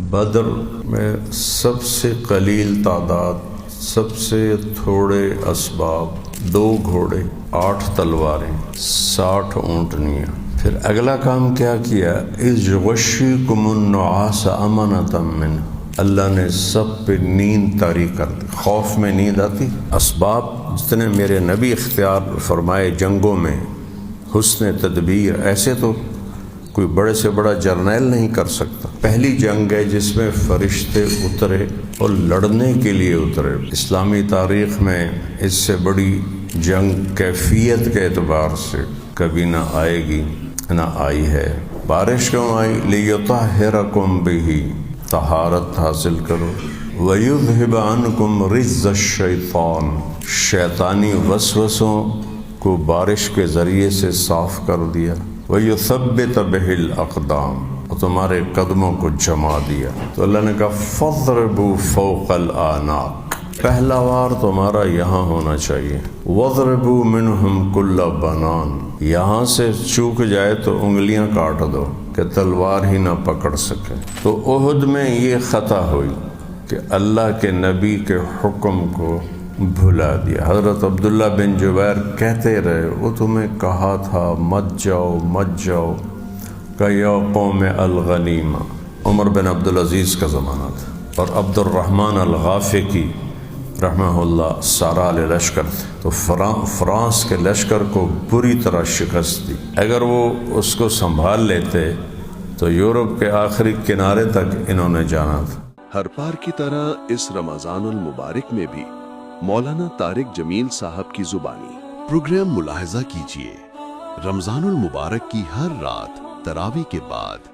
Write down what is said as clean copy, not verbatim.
بدر میں سب سے قلیل تعداد، سب سے تھوڑے اسباب، 2 گھوڑے، 8 تلواریں، 60 اونٹنیاں۔ پھر اگلا کام کیا کیا؟ اذ یغشیکم النعاس امنۃ منہ، اللہ نے سب پہ نیند طاری کر دی۔ خوف میں نیند آتی؟ اسباب جتنے میرے نبی اختیار فرمائے جنگوں میں، حسن تدبیر، ایسے تو کوئی بڑے سے بڑا جرنیل نہیں کر سکتا۔ پہلی جنگ ہے جس میں فرشتے اترے اور لڑنے کے لیے اترے۔ اسلامی تاریخ میں اس سے بڑی جنگ کیفیت کے اعتبار سے کبھی نہ آئے گی، نہ آئی ہے۔ بارش کیوں آئی؟ لِیُطَہِّرَکُم بِہِ، طہارت حاصل کرو۔ وَيُذْهِبَ عَنْکُم رِجْزَ الشَّیطَانِ، شیطانی وسوسوں کو بارش کے ذریعے سے صاف کر دیا۔ وَيُثَبِّتَ بِهِ الْأَقْدَامَ، اور تمہارے قدموں کو جما دیا۔ تو اللہ نے کہا فَاضْرِبُوا فَوْقَ الْأَعْنَاقِ، پہلا وار تمہارا یہاں ہونا چاہیے۔ وَاضْرِبُوا مِنْهُمْ كُلَّ بَنَانٍ، یہاں سے چوک جائے تو انگلیاں کاٹ دو کہ تلوار ہی نہ پکڑ سکے۔ تو احد میں یہ خطا ہوئی کہ اللہ کے نبی کے حکم کو بھلا دیا۔ حضرت عبداللہ بن جبیر کہتے رہے، وہ تمہیں کہا تھا مت جاؤ مت جاؤ، کہ یا قوم الغنیمہ۔ عمر بن عبدالعزیز کا زمانہ تھا، اور عبد الرحمن الغافقی رحمہ اللہ سارال لشکر تھے، تو فرانس کے لشکر کو بری طرح شکست دی۔ اگر وہ اس کو سنبھال لیتے تو یورپ کے آخری کنارے تک انہوں نے جانا تھا۔ ہر بار کی طرح اس رمضان المبارک میں بھی مولانا طارق جمیل صاحب کی زبانی پروگرام ملاحظہ کیجیے۔ رمضان المبارک کی ہر رات تراویح کے بعد